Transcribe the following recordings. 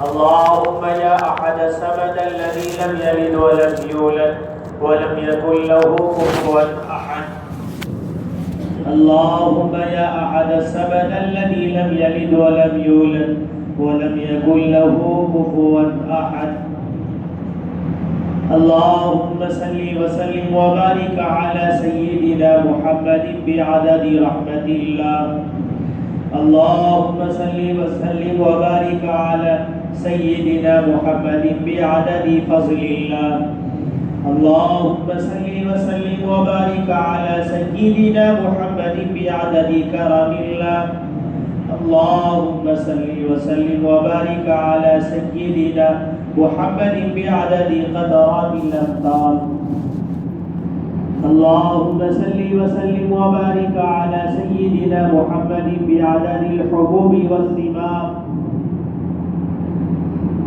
اللهم يا أحد الصمد الذي لم يلد ولم يولد ولم يكن له كفوا أحد. اللهم يا أحد الصمد الذي لم يلد ولم يولد ولم يكن له كفوا أحد. اللهم صل وسلم وبارك على سيدنا محمد بعدد رحمة الله. اللهم صل وسلم وبارك على سيدنا محمد بعدد فضل الله. اللهم صل وسلم وبارك على سيدنا محمد بعدد كرم الله. اللهم صل وسلم وبارك على سيدنا محمد بعدد قدرات الأمطار. اللهم صل وسلم وبارك على سيدنا محمد بعدد الحبوب والثمار.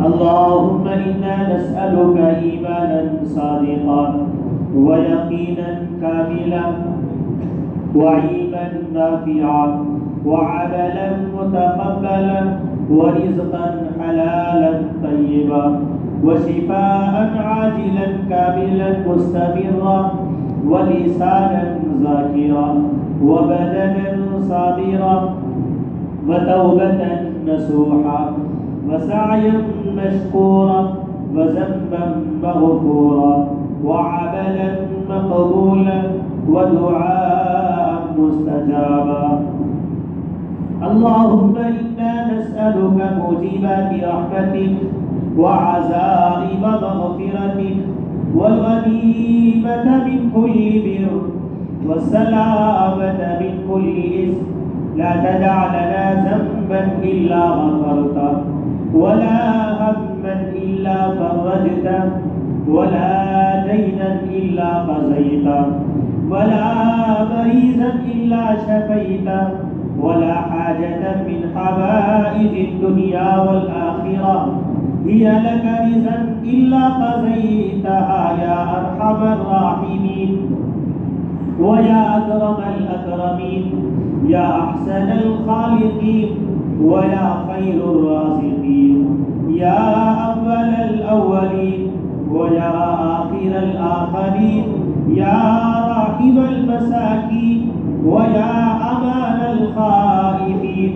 اللهم إنا نسألك إيمانا صادقا ويقينا كاملا وعلما نافعا وعملا متقبلا ورزقا حلالا طيبا وشفاء عاجلا كاملا مستمرا ولسانا ذاكرا وبدنا صابرا وتوبة نصوحا وسعيا مشكورا وذنبا مغفورا وعملا مقبولا ودعاء مستجابا. اللهم إنا نسألك موجبات رحمتك وعزائم مغفرتك والغنيمة من كل بر والسلامة من كل إثم. لا تدع لنا ذنبا إلا غفرته ولا هما إلا فرجته ولا دينا إلا قضيته ولا مريضا إلا شفيته ولا حاجة من حوائج الدنيا والآخرة هي لك رزقا إلا قضيتها يا أرحم الراحمين ويا أكرم الأكرمين يا أحسن الخالقين ويا خير الرازقين يا أول الأولين ويا آخر الآخرين يا راحم المساكين ويا أمان الخائفين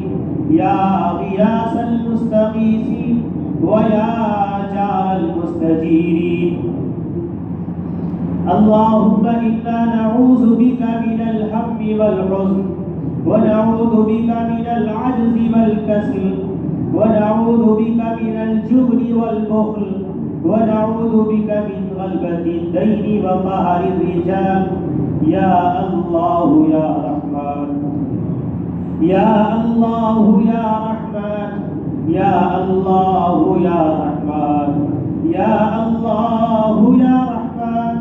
يا غياث المستغيثين ويا جار المستجيرين. اللهم إنا نعوذ بك من الهم والحزن ونعوذ بك من العجز والكسل ونعوذ بك من الجبن والبخل ونعوذ بك من غلبة الدين وقهر الرجال. يا الله يا رحمن يا الله يا رحمن يا الله يا رحمن يا الله يا رحمن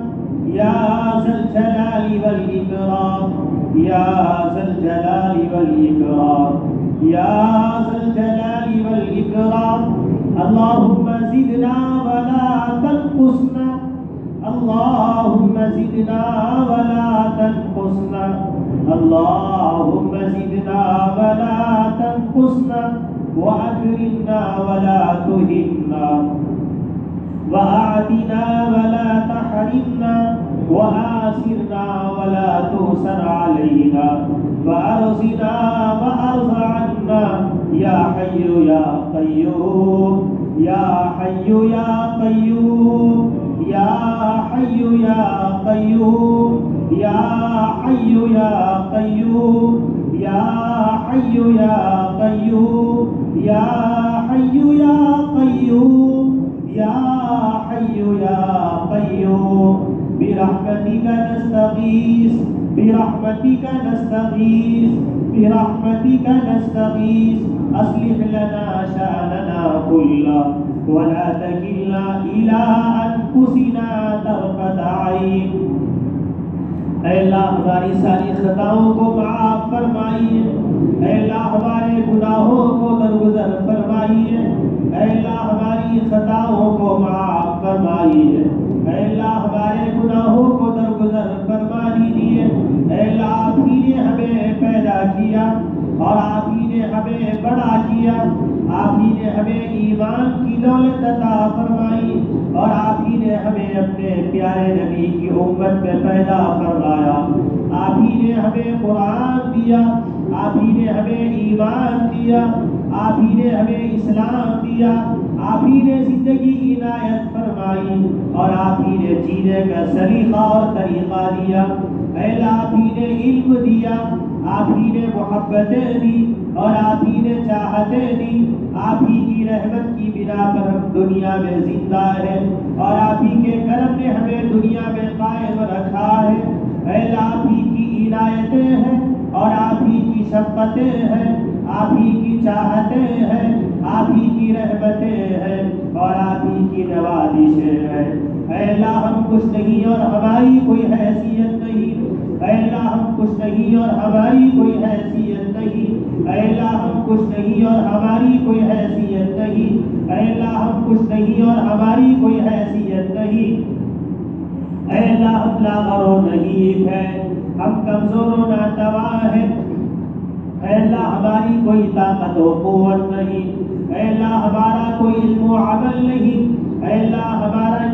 يا ذا الجلال والإكرام يا ذا الجلال والإكرام يا ذا الجلال والإكرام. اللهم زدنا ولا تنقصنا. اللهم زدنا ولا تنقصنا. اللهم زدنا ولا تنقصنا وأكرمنا ولا تهنا وأعطنا ولا تحرمنا وآثرنا ولا تؤثر علينا وأرزنا وأرض عنا يا حي يا قيوم يا حي يا قيوم يا حي يا قيوم يا حي يا قيوم يا حي يا قيوم يا حي يا قيوم يا حي يا قيوم. برحمتك نستغيث برحمتك نستغيث برحمتك نستغيث. أصلح لنا شأننا كله ولا تكلنا إلى أنفسنا طرفة عين. اے اللہ ہماری ساری خطاؤں کو معاف فرمائیے. اے اللہ ہمارے گناہوں کو درگزر فرمائیے. اے اللہ ہماری خطاؤں کو معاف فرمائیے. اے اللہ ہمارے گناہوں کو درگزر فرما دیجیے. اے اللہ آپ ہی نے ہمیں پیدا کیا اور آپ ہی نے ہمیں بڑا کیا، آپ ہی نے ہمیں ایمان کی دولت عطا فرمائی، اور آپ ہی نے ہمیں اپنے پیارے نبی کی امت میں پیدا فرمایا، آپ ہی نے ہمیں قرآن دیا، آپ ہی نے ہمیں ایمان دیا، آپ ہی نے ہمیں اسلام دیا، آپ ہی نے زندگی عنایت فرمائی، اور آپ ہی نے جینے کا سلیقہ اور طریقہ دیا، اے اللہ آپ ہی نے علم دیا، آپ ہی نے محبتیں دی، اور آپ ہی نے چاہتیں دی، آپ ہی کی رحمت کی بنا پر ہم دنیا میں زندہ ہیں، اور آپ ہی کے کرم نے ہمیں دنیا میں قائم رکھا ہے، اے اللہ آپ ہی کی عنایتیں ہیں، اور آپ ہی کی شفقتیں ہیں، آپ ہی کی چاہتیں ہیں، آپ ہی کی رحمتیں ہیں، اور آپ ہی کی نوازشیں ہیں، اے اللہ ہم کچھ نہیں اور ہماری کوئی حیثیت نہیں، اے اللہ ہم کچھ نہیں اور ہماری کوئی حیثیت نہیں، اے اللہ ہم کچھ نہیں اور ہماری کوئی حیثیت نہیں، اے اللہ ہم کچھ نہیں اور ہماری کوئی حیثیت نہیں، اے اللہ ہم لاغر و نحیف ہے، ہم کمزور و ناتواں ہیں، اے اللہ ہماری کوئی طاقت و قوت نہیں، اے اللہ ہمارا کوئی علم و عمل نہیں، اے اللہ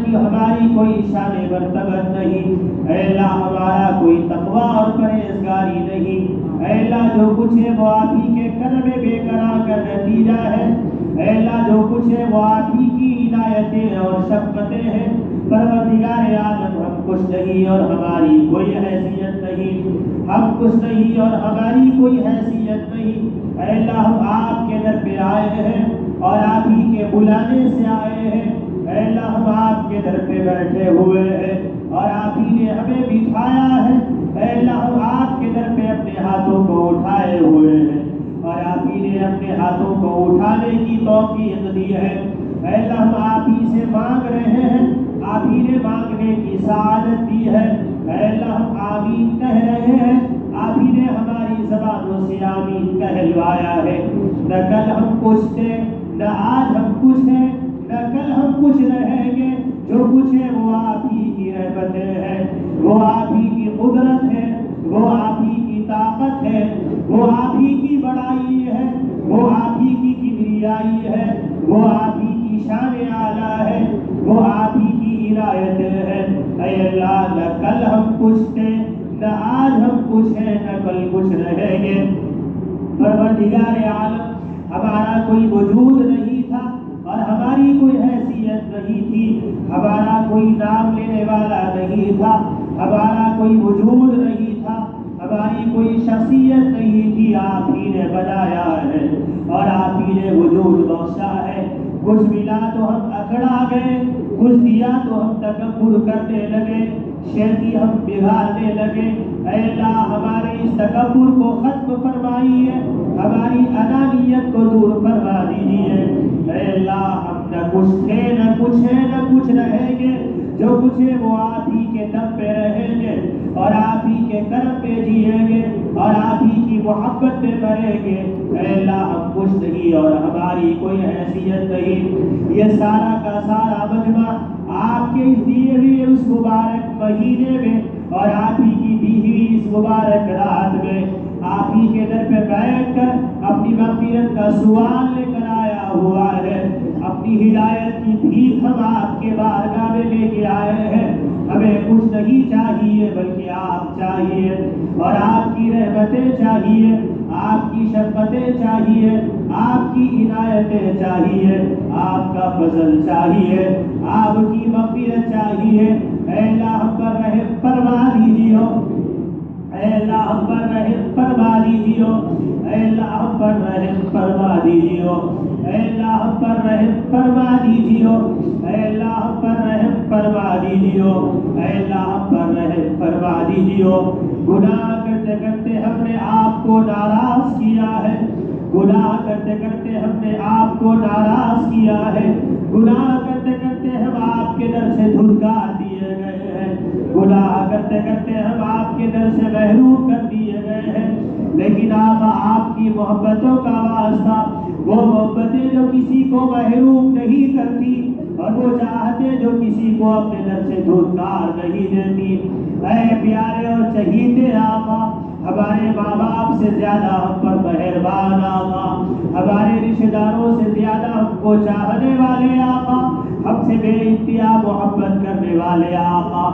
ہماری کوئی شان مرتبت نہیں، اے اللہ ہمارا کوئی تقوی اور پرہیزگاری نہیں، اے اللہ جو کچھ ہے وہ آپ ہی کے کرم بے قرار کا نتیجہ ہے، اے اللہ جو کچھ ہے وہ آپ ہی کی عنایتیں اور شفقتیں ہیں، پروردگار عالم ہم کچھ نہیں اور ہماری کوئی حیثیت نہیں، ہم کچھ نہیں اور ہماری کوئی حیثیت نہیں، اے اللہ ہم آپ کے در پہ آئے ہیں اور آپ ہی کے بلانے سے آئے ہیں، اے اللہ ہم آپ کے در پہ بیٹھے ہوئے ہیں اور آپ ہی نے ہمیں بٹھایا ہے، اے اللہ ہم آپ کے در پہ اپنے ہاتھوں کو اٹھائے ہوئے ہیں اور آپ ہی نے اپنے ہاتھوں کو اٹھانے کی توفیق دی ہے، اے اللہ ہم آپ ہی سے مانگ رہے ہیں، آپ ہی نے مانگنے کی سعادت دی ہے، اے اللہ ہم آمین کہہ رہے ہیں، آپ ہی نے ہماری زبانوں سے آمین کہلوایا ہے، نہ کل ہم کچھ تھے نہ آج ہم کچھ ہیں نہ کل ہم کچھ رہیں گے، جو کچھ ہے وہ آپ ہی کی رحمتیں ہیں، وہ آپ ہی کی قدرت ہے، وہ آپ ہی کی طاقت ہے، وہ آپ ہی کی بڑائی ہے، وہ آپ ہی کی کبریائی ہے، وہ آپ ہی کی شان اعلیٰ ہے، وہ آپ ہی کی عنایتیں ہیں، اے اللہ نہ کل ہم کچھ تھے نہ آج ہم کچھ ہیں نہ کل کچھ رہیں گے، پروردگار عالم ہمارا کوئی وجود نہیں تھا اور ہماری کوئی حیثیت نہیں تھی، ہمارا کوئی نام لینے والا نہیں تھا، ہمارا کوئی وجود نہیں تھا، ہماری کوئی شخصیت نہیں تھی، آپ ہی نے بنایا ہے اور آپ ہی نے وجود بخشا ہے، کچھ ملا تو ہم اکڑا گئے، کچھ دیا تو ہم تکبر کرنے لگے، شیخی ہم بگاڑنے لگے، اے اللہ ہمارے اس تکبر کو ختم فرمائیے، ہماری انانیت کو دور فرما دیجیے، اے اللہ ہم نہ کچھ تھے نہ کچھ ہے نہ کچھ رہیں گے، جو کچھ ہے وہ آپ ہی کے دم پہ رہیں گے اور آپ ہی کے کرم پہ جیئیں گے اور آپ ہی کی محبت پہ مریں گے، اے اللہ ہم کچھ نہیں اور ہماری کوئی حیثیت نہیں، یہ سارا کا سارا مجمع آپ کے اس دیے ہوئے اس مبارک مہینے میں اور آپ ہی کی دی ہوئی اس مبارک رات میں آپ ہی کے در پہ بیٹھ کر اپنی مغفرت کا سوال لے کر آیا ہوا ہے، اپنی ہدایت کی بھیک ہم آپ کے بارگاہ میں لے کے آئے ہیں، ہمیں کچھ نہیں چاہیے بلکہ آپ چاہیے اور آپ کی رحمتیں چاہیے، آپ کی شفقتیں چاہیے، آپ کی عنایتیں چاہیے، آپ کا فضل چاہیے، آپ کی مغفرت چاہیے، اے اللہ ہم پر رحم فرما دیجیے، اے اللہ ہم پر رحم فرما دیجیے، اے اللہ ہم پر رحم فرما دیجیے، اے اللہ ہم پر رحم فرما دیجیے، اے اللہ ہم پر رحم فرما دیجیے، اے اللہ ہم پر رحم فرما دیجیے، گناہ کرتے کرتے ہم نے آپ کو ناراض کیا ہے، گناہ کرتے کرتے ہم نے آپ کو ناراض کیا ہے، گناہ کرتے کرتے ہم آپ کے در سے دھتکار دیے گئے ہیں، گناہ کرتے کرتے ہم آپ کے در سے محروم کر دیے گئے ہیں، لیکن آپ کی محبتوں کا واسطہ، وہ محبتیں جو کسی کو محروم نہیں کرتی اور وہ چاہتے جو کسی کو اپنے در سے دھتکار نہیں دیتی، اے پیارے اور چہیتے آقا ہمارے ماں باپ سے زیادہ ہم پر مہربان آقا، ہمارے رشتہ داروں سے زیادہ ہم کو چاہنے والے آقا، ہم سے بے انتہا محبت کرنے والے آقا،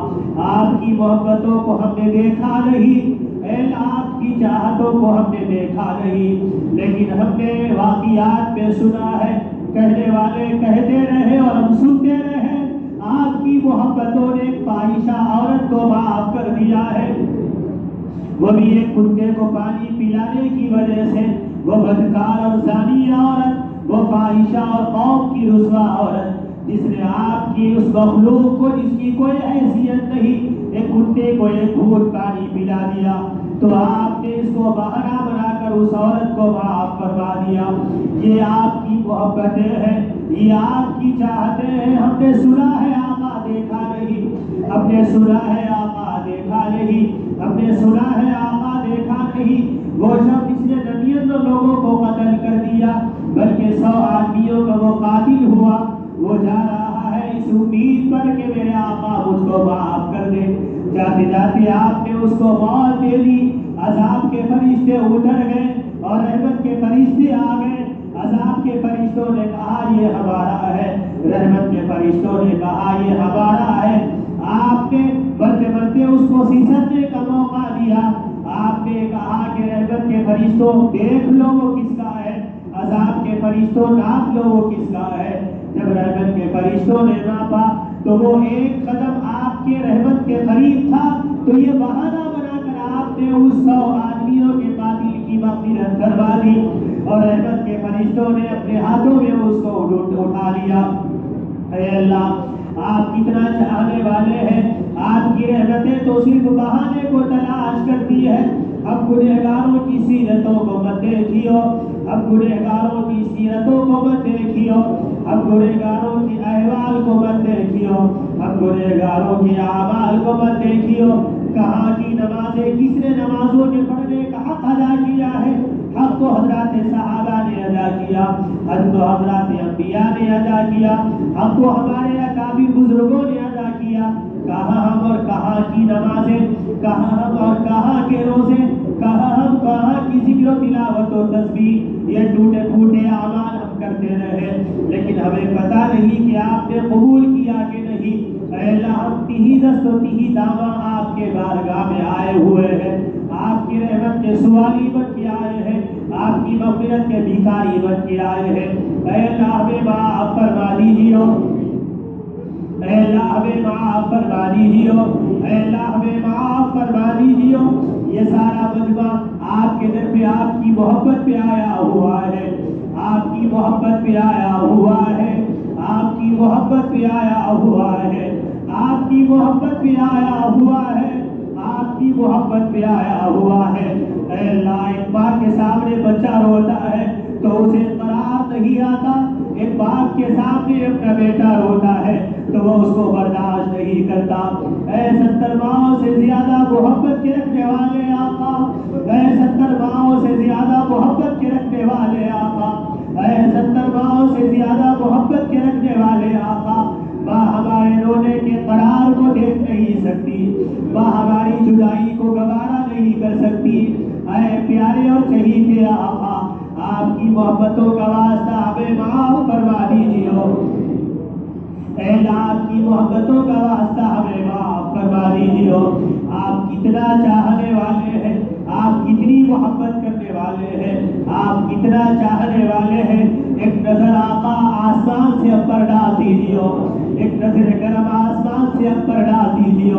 آپ کی محبتوں کو ہم نے دیکھا نہیں، اے آپ کی چاہتوں کو ہم نے دیکھا نہیں، لیکن ہم نے واقعات میں سنا ہے، کہنے والے کہتے رہے اور ہم سنتے رہے، آپ کی محبتوں نے ایک فاحشہ عورت کو معاف کر دیا ہے، وہ بھی ایک کتے کو پانی پلانے کی وجہ سے، وہ بدکار اور زانی عورت، وہ فاحشہ اور قوم کی رسوا عورت، جس نے آپ کی اس مخلوق کو جس کی کوئی حیثیت نہیں، ایک کتے کو ایک گھونٹ پانی پلا دیا، تو آپ نے اس کو بہانہ بنا کر اس عورت کو معاف فرما دیا۔ یہ آپ کی محبتیں ہیں، یہ آپ کی چاہتے ہیں، ہم نے سنا ہے آقا دیکھا نہیں، ہم نے سنا ہے آقا دیکھا نہیں، ہم نے سنا ہے آقا دیکھا نہیں، وہ شخص جس نے 99 لوگوں کو قتل کر دیا بلکہ 100 آدمیوں کا وہ قاتل ہوا، وہ جا رہا ہے اس امید پر کہ میرے آقا مجھ کو معاف کر دے، جاتے جاتے آپ نے اس کو موت دے دی، عذاب کے فرشتے اتر گئے اور رحمت کے فرشتے آ گئے، عذاب کے فرشتوں نے کہا یہ ہمارا ہے، رحمت کے فرشتوں نے کہا یہ ہمارا ہے، آپ نے مرتے مرتے اس کو سیسرنے کا موقع دیا، آپ نے کہا کہ رحمت کے فرشتوں دیکھ لو وہ کس کا ہے، عذاب کے فرشتوں ناپ لو وہ کس کا ہے، جب رحمت کے فرشتوں نے ناپا تو وہ ایک قدم آپ کے رحمت کے قریب تھا، تو یہ بہانہ بنا کر آپ نے اس 100 آدمیوں کے قاتل کی مغفرت کروا دی، اور رحمت کے فرشتوں نے اپنے ہاتھوں میں اس کو اٹھا لیا۔ اے اللہ، آپ کتنا چاہنے والے ہیں، آپ کی رحمتیں تو صرف بہانے کو تلاش کرتی ہے، ہم گنہگاروں کی سیرتوں کو مت دیکھیو، ہم گنہگاروں کی سیرتوں کو مت دیکھیو، ہم گنہگاروں کی احوال کو مت دیکھیو، ہم گنہگاروں کے اعمال کو مت دیکھیو، کہاں کی نمازیں کس نے نمازوں کے پڑھنے کا حق ادا کیا ہے، حق تو حضرات صحابہ نے ادا کیا، حق تو حضرات انبیاء نے ادا کیا، حق تو ہمارے اکابر بزرگوں نے ادا کیا، کہاں ہم اور کہاں کی نمازیں، کہاں ہم اور کہاں کے روزے، کہاں ہم کہاں کی ذکر و تلاوت و تسبیح، یہ ٹوٹے پھوٹے اعمال ہم کرتے رہے، لیکن ہمیں پتہ نہیں کہ آپ نے قبول کیا کہ نہیں۔ اے اللہ، ہم تہی دست و تہی دامہ آپ کے بارگاہ میں آئے ہوئے ہیں، آپ کی رحمت کے سوالی بن کے آئے ہیں، آپ کی مغفرت کے بھیکاری بن کے آئے ہیں، اے اللہ ہمیں معاف فرما دیجیے، اے اللہ ہمیں معاف فرما دیجیے، اے اللہ ہمیں معاف فرما دیجیے۔ یہ سارا مجمع آپ کے در پہ آپ کی محبت پہ آیا ہوا ہے، آپ کی محبت پہ آیا ہوا ہے، آپ کی محبت پہ آیا ہوا ہے، آپ کی محبت پہ آیا ہوا ہے، آپ کی محبت پہ آیا ہوا ہے۔ اے اللہ، ایک ماں کے سامنے بچہ روتا ہے تو اسے قرار نہیں آتا، ایک باپ کے سامنے اپنا بیٹا روتا ہے تو وہ اس کو برداشت نہیں کرتا۔ اے 70 ماؤں سے زیادہ محبت کے رکھنے والے آقا، اے 70 ماؤں سے زیادہ محبت کے رکھنے والے آقا، اے 70 ماؤں سے زیادہ محبت کے رکھنے والے آقا، ماں ہمارے رونے کے قرار کو دیکھ نہیں سکتی، ماں ہماری جدائی کو گوارا نہیں کر سکتی، اے پیارے اور چہیتے آقا، آپ کی محبتوں کا واسطہ ہمیں معاف فرما دیجیے، اے اللہ آپ کی محبتوں کا واسطہ ہمیں معاف فرما دیجیے۔ آپ کتنا چاہنے والے ہیں، آپ کتنی محبت کرنے والے ہیں، آپ کتنا چاہنے والے ہیں، ایک نظر آقا آسمان سے ہم پر ڈال دیجیے، ایک نظر کرم آسمان سے ہم پر ڈال دیجیے،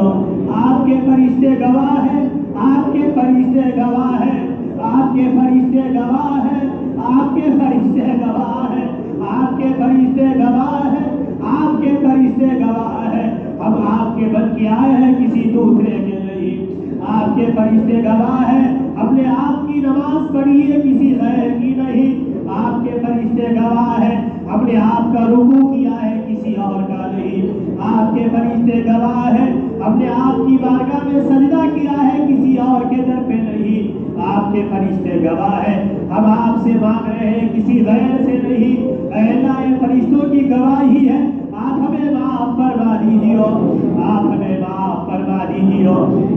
آپ کے فرشتے گواہ ہیں، آپ کے فرشتے گواہ ہیں، آپ کے فرشتے گواہ ہیں، آپ کے فرشتے گواہ ہیں، آپ کے فرشتے گواہ ہیں، آپ کے فرشتے گواہ ہیں، ہم آپ کے بن کے آئے ہیں کسی دوسرے کے نہیں، آپ کے فرشتے گواہ ہیں، ہم نے آپ کی نماز پڑھی ہے کسی غیر کی نہیں، آپ کے فرشتے گواہ ہیں، ہم نے آپ کا رکوع کیا ہے کسی اور کا نہیں، آپ کے فرشتے گواہ ہیں، ہم نے آپ کی بارگاہ میں سجدہ کیا ہے کسی اور کے در پہ نہیں، آپ کے فرشتے گواہ ہیں، ہم آپ سے مانگ رہے ہیں کسی غیر سے نہیں، اے اللہ یہ فرشتوں کی گواہی ہے، آپ ہمیں معاف فرما دیجیے، آپ ہمیں معاف فرما دیجیے،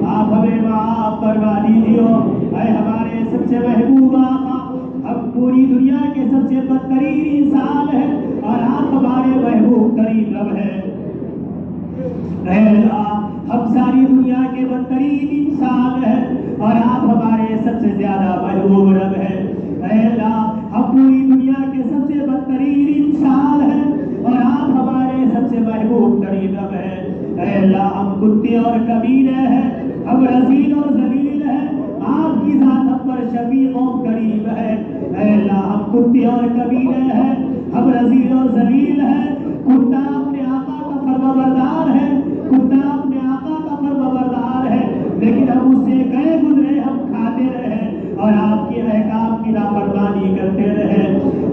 آپ ہمیں معاف فرما دیجیے۔ اے ہمارے سب سے محبوب آقا، ہم پوری دنیا کے سب سے بدترین انسان ہیں اور آپ ہمارے محبوب ترین رب ہیں۔ اے اللہ، ہم ساری دنیا کے بدترین انسان ہیں اور آپ ہمارے سب سے زیادہ محبوب رب ہیں۔ اے اللہ، ہم پوری دنیا کے سب سے بدترین انسان ہیں اور آپ ہمارے سب سے محبوب ترین رب ہیں۔ اے اللہ، ہم کتے اور کمینے ہیں، ہم رذیل اور ذلیل ہیں، آپ کی ذات ہم پر شفیق و کریم ہے۔ اے اللہ، ہم کتے اور کمینے ہیں، ہم رذیل اور ذلیل ہیں۔ کتا اپنے آقا کا فرمانبردار ہے، کتا اپنے آقا کا فرمانبردار ہے، لیکن ہم اس سے گئے گزرے، ہم کھاتے رہے اور آپ کے احکام کی نافرمانی کرتے رہے۔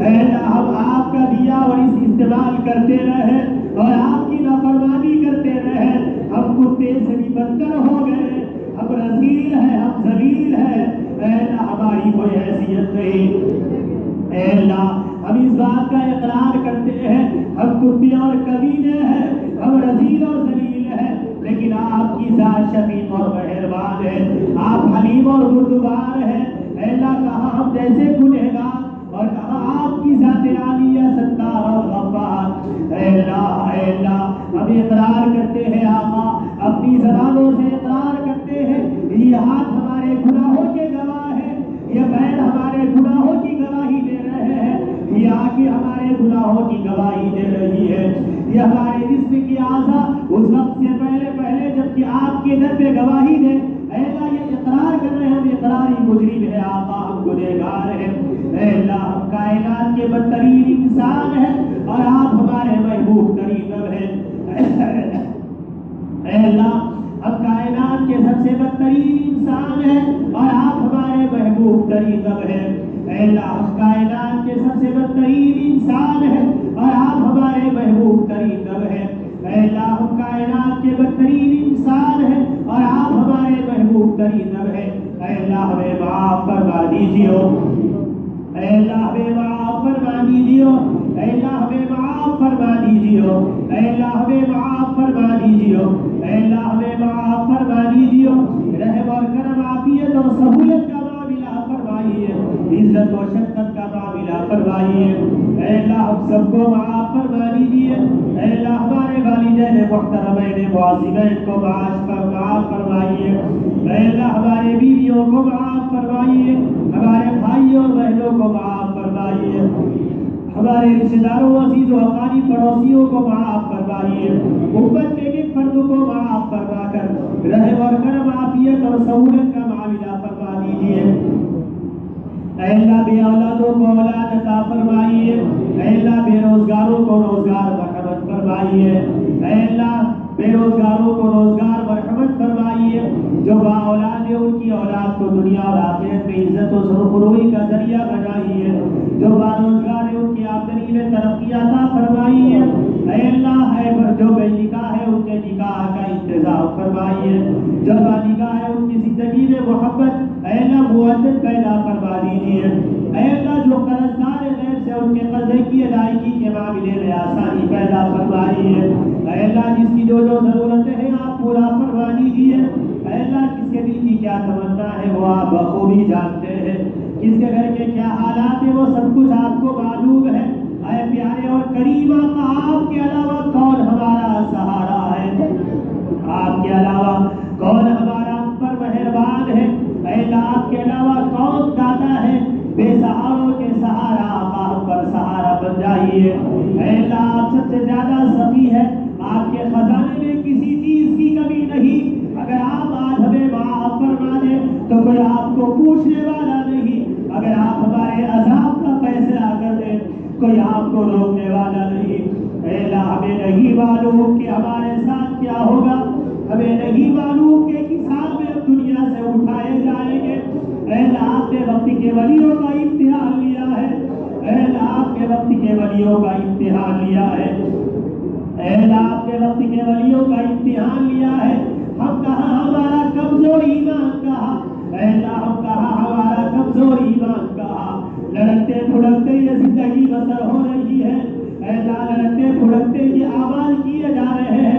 اے اللہ، ہم آپ کا دیا اور اس استعمال کرتے رہے اور آپ کی نافرمانی کرتے رہے، ہم کتے سے بھی بدتر ہو گئے، ہم رذیل ہیں، ہم ذلیل ہیں۔ اے اللہ، ہماری کوئی حیثیت نہیں۔ اے اللہ، ہم اس بات کا اقرار کرتے ہیں، ہم کتے اور کمینے ہیں، ہم رذیل اور ذلیل ہیں، لیکن آپ کی ذات شفیق اور مہربان ہے، آپ حلیم اور بردبار ہیں۔ اے اللہ، کہاں ہم جیسے گنہگار اور کہاں آپ کی ذات عالیہ ستار اور غفار۔ اے اللہ، اے اللہ، ہم اقرار کرتے ہیں آقا، اپنی زبانوں سے اقرار کرتے ہیں، یہ ہاتھ ہمارے گناہوں کے گواہ ہے، یہ پیر ہمارے گناہوں کی گواہی دے رہے ہیں، یہ آنکھیں ہمارے گناہوں کی گواہی دے رہی ہے، یہ ہمارے جسم کی اعضاء اس وقت سے پہلے جبکہ آپ کے در پہ گواہی دے۔ اے اللہ، یہ اقرار کر رہے ہیں، ہم اقراری مجرم ہیں آقا، ہم گنہگار ہیں۔ اے اللہ، ہم کائنات کے بدترین انسان ہیں اور آپ ہمارے محبوب ترین رب ہیں۔ اے اللہ، ہم کائنات کے سب سے بدترین انسان ہیں اور آپ ہمارے محبوب ترین رب ہیں۔ اے اللہ، ہم کائنات کے سب سے بدترین انسان ہیں اور آپ ہمارے محبوب ترین رب ہیں۔ اے اللہ، ہم کائنات کے بدترین انسان ہیں اور آپ ہمارے محبوب ترین رب ہیں۔ اے اللہ، ہمیں معاف فرما دیجیے، اے اللہ ہمیں معاف فرما دیجیے، اے اللہ ہمیں معاف فرما دیجیے، اے اللہ ہمیں معاف فرما دیجیے، اے اللہ ہمیں معاف فرما دیجیے۔ رحم اور کرم، عافیت اور سہولت کا معاملہ فرمائیے، عزت و شفقت کا معاملہ فرمائیے۔ اے اللہ، ہم سب کو معاف فرما دیجیے۔ اے اللہ، ہمارے والدین محترمین معظمین کو معاف فرمائیے۔ اے اللہ، ہمارے بیویوں کو معاف فرمائیے، ہمارے بھائیوں اور بہنوں کو معاف فرمائیے، ہمارے رشتہ داروں، عزیز و اقارب، پڑوسیوں کو معاف فرمائیے، امت کے ایک فرد کو معاف فرما کر رحم اور کرم، عافیت اور سہولت کا معاملہ فرما دیجیے۔ اے اللہ، بے اولادوں کو اولاد عطا فرمائیے، اے اللہ، بے روزگاروں کو روزگار مرحمت فرمائیے، اے اللہ، بے روزگاروں کو روزگار مرحمت فرمائیے، جو با اولاد ہے ان کی اولاد کو دنیا اور آخرت میں عزت و سرفروئی کا ذریعہ بنائیے، جو با روزگار ہے ان کی آمدنی میں ترقی عطا فرمائیے، اے اللہ، جو بے نکاح ہے ان کے نکاح کا انتظام فرمائیے، جو با نکاح ہے ان کی زندگی میں محبت، اے اللہ، مودت پیدا فرما دیجیے، اے اللہ، جو قرضدار غیر سے ان کے قرضے کی ادائیگی کے معاملے میں آسانی پیدا فرمائیے، اے اللہ، جس کی جو ضرورتیں ہیں آپ پورا فرما دیجیے، اے اللہ، کس کے دل کی کیا تمنا ہے وہ آپ بخوبی جانتے ہیں، کس کے گھر کے کیا حالات ہیں وہ سب کچھ آپ کو معلوم ہے۔ اے پیارے اور کریم آقا، آپ کے علاوہ کون ہمارا سہارا ہے؟ آپ کے علاوہ کون ہمارا ہم پر مہربان ہے؟ اے اللہ، آپ کے علاوہ کون داتا ہے؟ بے سہاروں کے سہارا آقا ہم پر سہارا بن جائیے۔ اے اللہ، آپ سب سے زیادہ سخی ہے، آپ کے خزانے میں کسی چیز کی کمی نہیں، اگر آپ آج ہمیں معاف فرما دیں تو کوئی آپ کو پوچھنے والا نہیں، اگر آپ ہمارے عذاب کا فیصلہ کر دیں کوئی آپ کو روکنے والا نہیں۔ اے اللہ، ہمیں نہیں معلوم کہ ہمارے ساتھ کیا ہوگا، ہمیں نہیں معلوم کہ کس حال میں ہم دنیا سے اٹھائے جائیں گے۔ اے اللہ، آپ نے وقت کے ولیوں کا امتحان لیا ہے، اے اللہ، آپ نے وقت کے ولیوں کا امتحان لیا ہے، اے اللہ، آپ نے وقت کے ولیوں کا امتحان لیا ہے۔ ہم کہاں ہمارا کمزور ایمان کہا، اے اللہ، ہم کہاں ہمارا کمزور ایمان کہا، لڑکتے پھڑکتے یہ زندگی بسر ہو رہی ہے، اے اللہ، لڑکتے پھڑکتے یہ اعمال کیے جا رہے ہیں،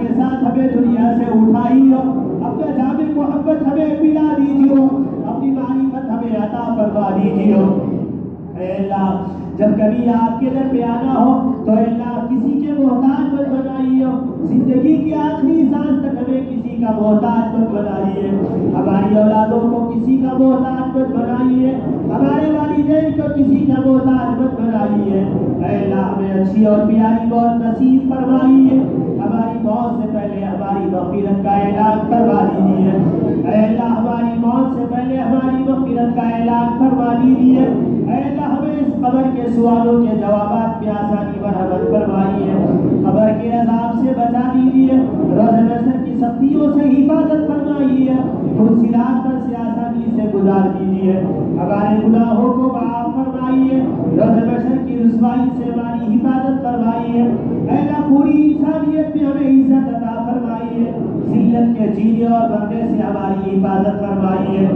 کے ساتھ ہمیں دنیا سے اٹھائیے، اپنا جام محبت ہمیں پلا دیجیے، اپنی معرفت ہمیں عطا فرما دیجیے۔ اے اللہ جب کبھی آپ کے در پہ آنا ہو تو اے اللہ کسی کے محتاج مت بنائیے، زندگی کی آخری سانس تک ہمیں کسی کا محتاج مت بنائیے، ہماری اولادوں کو کسی کا محتاج مت بنائیے، ہمارے والدین کو کسی کا محتاج مت بنائیے۔ اے اللہ ہمیں اچھی اور پیاری موت نصیب فرمائیے، ہماری موت سے پہلے ہماری مغفرت کا اعلان فرما دیجیے۔ اے اللہ ہماری موت سے پہلے ہماری مغفرت کا اعلان فرما دیجیے۔ اے اللہ ہمیں اس قبر کے سوالوں کے جوابات میں آسانی مرحمت فرمائیے، قبر کے عذاب سے بچا دیجیے، روز محشر کی سختیوں سے حفاظت فرمائیے، صراط پر سے آسانی سے گزار دیجیے، ہمارے گناہوں کو معاف فرمائیے، روز محشر کی رسوائی سے ہماری حفاظت فرمائیے۔ اے اللہ پوری انسانیت میں ہمیں عزت عطا فرمائیے، ذلت کے جینے اور مرنے سے ہماری حفاظت فرمائیے۔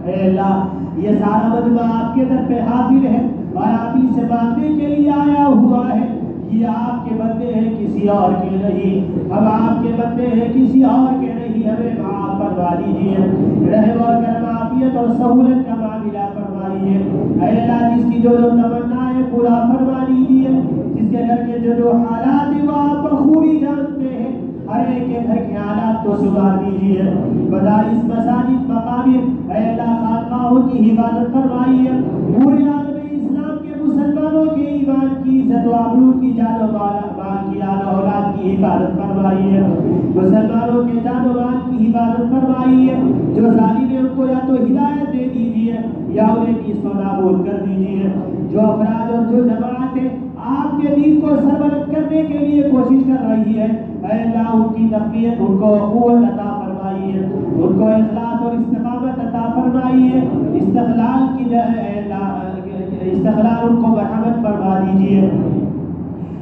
اے اللہ یہ سارا مجمع آپ کے در پہ حاضر ہے اور آپ ہی سے مانگنے کے لیے آیا ہوا ہے، یہ آپ کے بندے ہیں کسی اور کے نہیں، ہم آپ کے بندے ہیں کسی اور کے نہیں، ہمیں معاف فرما دیجیے، رحم اور کرم عافیت اور سہولت کا معاملہ فرمائیے۔ اے اللہ جس کی جو تمنا ہے پورا فرما دیجیے، جس کے گھر کے جو حالات ہیں وہ آپ بخوبی جانتے ہیں، ہر ایک کے گھر کے حالات کو سدھار دیجیے، مدارس مساجد مقابر اے اللہ خانقاہوں کی حفاظت فرمائیے، پورے عالم اسلام کے مسلمانوں کے ایمان کی عزت و آبرو کی جان و مال کی آل و اولاد کی حفاظت فرمائیے، مسلمانوں کے جان و مال کی حفاظت فرمائیے، جو ظالم ہے ان کو یا تو ہدایت دے دیجیے یا انہیں نیست و نابود کر دیجیے، جو افراد اور جو جماعتیں آپ کے دین کو سربلند کرنے کے لیے کوشش کر رہی ہے اے اللہ ان کی تقویت ان کو قوت عطا فرمائیے، ان کو اخلاص اور استقامت عطا فرمائیے، استقلال کی اے اللہ استقلال ان کو مرحمت فرما دیجیے،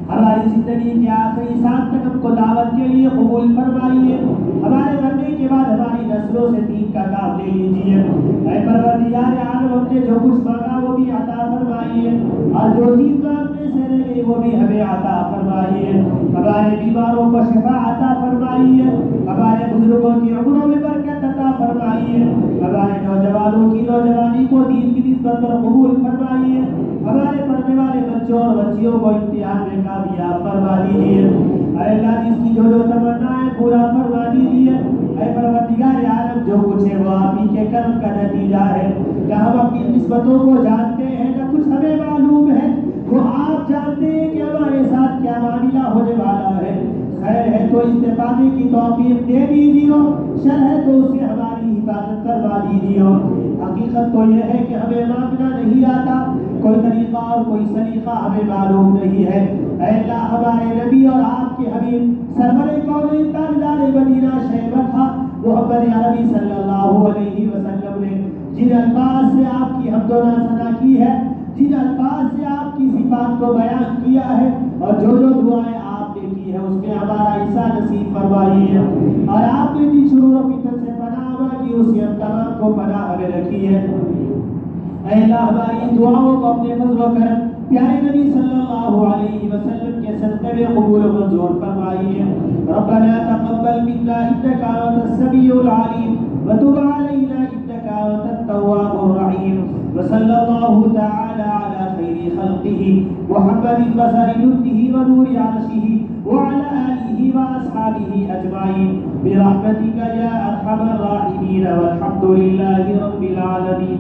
ہماری زندگی کے آخری سانس تک ہم کو دعوت کے لیے قبول فرمائیے، ہمارے مرنے کے بعد ہماری نسلوں سے دین کا کام لے لیجیے۔ اے پروردگار عالم ہم نے جو کچھ مانگا وہ بھی عطا فرمائیے، اور جو چیز مانگنے سے رہ گئی وہ بھی ہمیں عطا فرمائیے، ہمارے بیماروں کو شفا عطا فرمائیے، ہمارے بزرگوں کی عمروں میں برکت عطا فرمائیے، ہمارے نوجوانوں کی نوجوانی کو دین کی نسبت پر قبول فرمائیے، ہمارے پڑھنے والے بچوں اور بچیوں کو امتحان میں کامیاب فرما دیجیے۔ اے اللہ جس کی جو تمنا ہے پورا فرما دیجیے۔ اے پروردگار عالم جو کچھ ہے وہ آپ ہی کے کرم کا نتیجہ ہے، نہ ہم اپنی نسبتوں کو جانتے ہیں نہ کچھ ہمیں معلوم ہے، وہ آپ جانتے ہیں کہ ہمارے ساتھ کیا معاملہ ہونے والا ہے، خیر ہے تو استفادے کی توفیق دے دیجیے، شر ہے تو اس سے ہماری حفاظت کروا دیجیے۔ حقیقت تو یہ ہے کہ ہمیں مانگنا نہیں آتا، کوئی طریقہ اور کوئی سلیقہ ہمیں معلوم نہیں ہے، اے اللہ ہمارے نبی اور آپ کے حبیب سرور کونین تاجدار مدینہ شیخ رکھا محمد عربی صلی اللہ علیہ وسلم نے جن الفاظ سے آپ کی حمد و ثنا کی ہے، جن الفاظ سے آپ کی صفات کو بیان کیا ہے، اور جو جو دعائیں آپ نے کی ہے اس میں ہمارا حصہ نصیب فرمائیے، اور آپ نے جن شرور و فتن سے پناہ کی اس سے ہم تمام کو پناہ ہمیں رکھی ہے۔ اے اللہ ہماری دعاؤں کو اپنے فضل و کرم پیارے نبی صلی اللہ علیہ وسلم کے صدقے میں قبول و منظور فرمائیے۔ ربنا تقبل منا انك انت السميع العليم وتب علينا انك انت التواب الرحيم وصلى الله تعالى على خير خلقه محمد بصر نوره ونور عرشه وعلى آله وأصحابه أجمعين برحمتك يا أرحم الراحمين والحمد لله رب العالمين۔